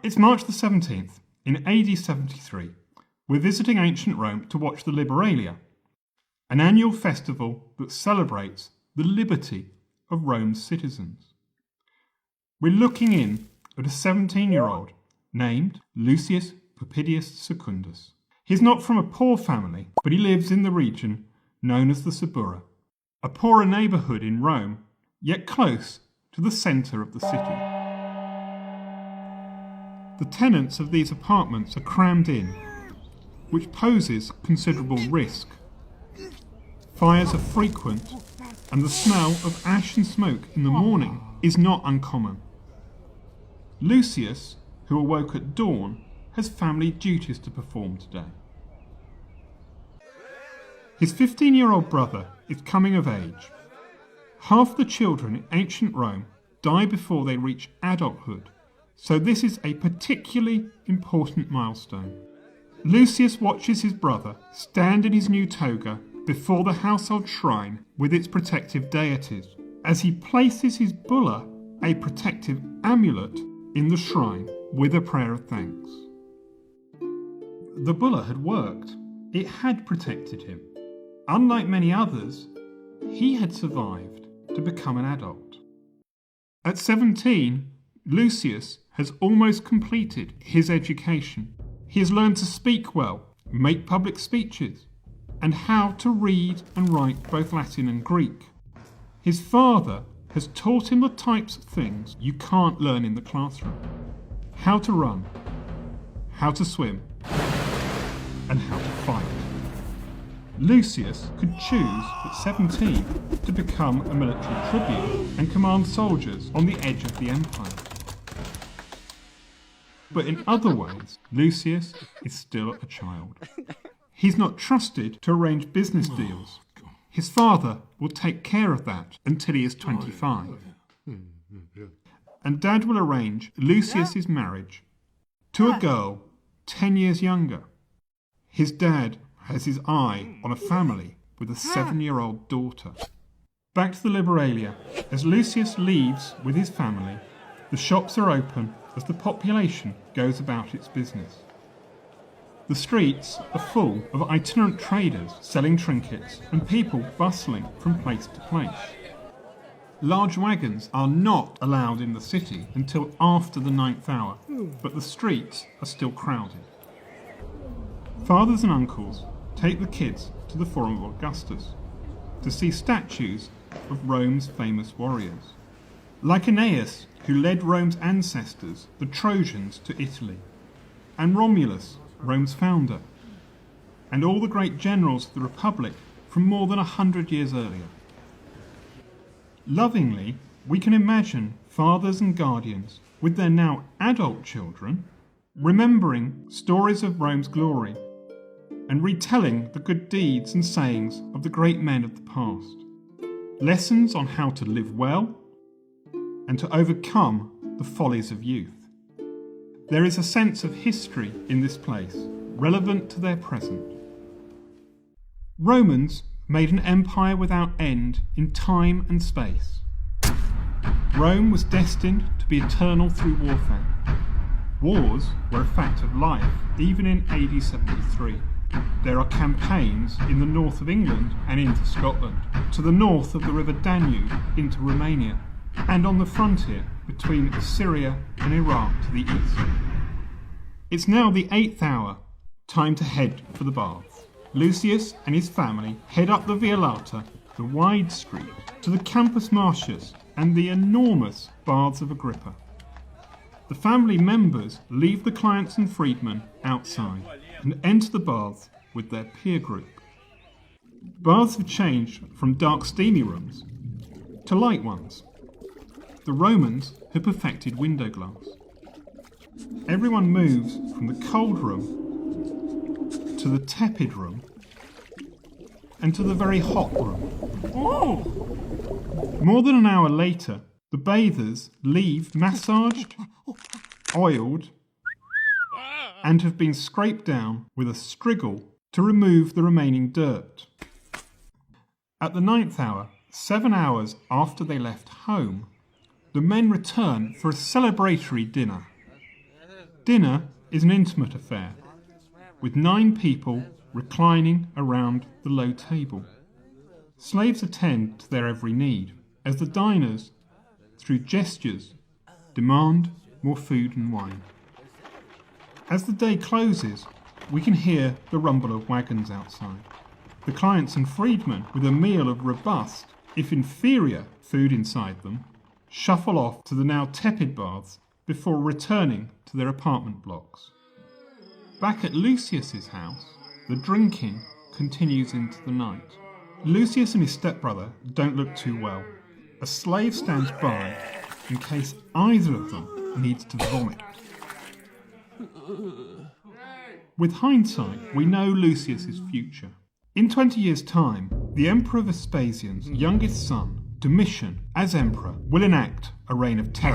It's March the 17th, in AD 73. We're visiting ancient Rome to watch the Liberalia, an annual festival that celebrates the liberty of Rome's citizens. We're looking in at a 17-year-old named Lucius Poppidius Secundus. He's not from a poor family, but he lives in the region known as the Suburra, a poorer neighbourhood in Rome, yet close to the centre of the city. The tenants of these apartments are crammed in, which poses considerable risk. Fires are frequent, and the smell of ash and smoke in the morning is not uncommon. Lucius, who awoke at dawn, has family duties to perform today. His 15-year-old brother is coming of age. Half the children in ancient Rome die before they reach adulthood, so this is a particularly important milestone. Lucius watches his brother stand in his new toga before the household shrine with its protective deities, as he places his bulla, a protective amulet, in the shrine with a prayer of thanks. The bulla had worked. It had protected him. Unlike many others, he had survived to become an adult. At 17, Lucius has almost completed his education. He has learned to speak well, make public speeches, and how to read and write both Latin and Greek. His father has taught him the types of things you can't learn in the classroom. How to run, how to swim, and how to fight. Lucius could choose at 17 to become a military tribune and command soldiers on the edge of the empire. But in other ways, Lucius is still a child. He's not trusted to arrange business deals. His father will take care of that until he is 25. And Dad will arrange Lucius's marriage to a girl 10 years younger. His dad has his eye on a family with a 7-year-old daughter. Back to the Liberalia. As Lucius leaves with his family, the shops are open as the population goes about its business. The streets are full of itinerant traders selling trinkets and people bustling from place to place. Large wagons are not allowed in the city until after the 9th hour, but the streets are still crowded. Fathers and uncles take the kids to the Forum of Augustus to see statues of Rome's famous warriors, like Aeneas, who led Rome's ancestors, the Trojans, to Italy, and Romulus, Rome's founder, and all the great generals of the Republic from more than 100 years earlier. Lovingly, we can imagine fathers and guardians with their now adult children remembering stories of Rome's glory and retelling the good deeds and sayings of the great men of the past. Lessons on how to live well and to overcome the follies of youth. There is a sense of history in this place, relevant to their present. Romans made an empire without end in time and space. Rome was destined to be eternal through warfare. Wars were a fact of life, even in AD 73. There are campaigns in the north of England and into Scotland, to the north of the river Danube into Romania, and on the frontier between Syria and Iraq to the east. It's now the 8th hour, time to head for the baths. Lucius and his family head up the Via Lata, the wide street, to the Campus Martius and the enormous Baths of Agrippa. The family members leave the clients and freedmen outside and enter the baths with their peer group. Baths have changed from dark steamy rooms to light ones. The Romans had perfected window glass. Everyone moves from the cold room to the tepid room and to the very hot room. More than an hour later, the bathers leave massaged, oiled, and have been scraped down with a striggle to remove the remaining dirt. At the 9th hour, 7 hours after they left home, the men return for a celebratory dinner. Dinner is an intimate affair, with 9 people reclining around the low table. Slaves attend to their every need, as the diners, through gestures, demand more food and wine. As the day closes, we can hear the rumble of wagons outside. The clients and freedmen, with a meal of robust, if inferior, food inside them, shuffle off to the now tepid baths before returning to their apartment blocks. Back at Lucius's house, the drinking continues into the night. Lucius and his stepbrother don't look too well. A slave stands by in case either of them needs to vomit. With hindsight, we know Lucius's future. In 20 years' time, the Emperor Vespasian's youngest son, Domitian, as emperor, will enact a reign of terror.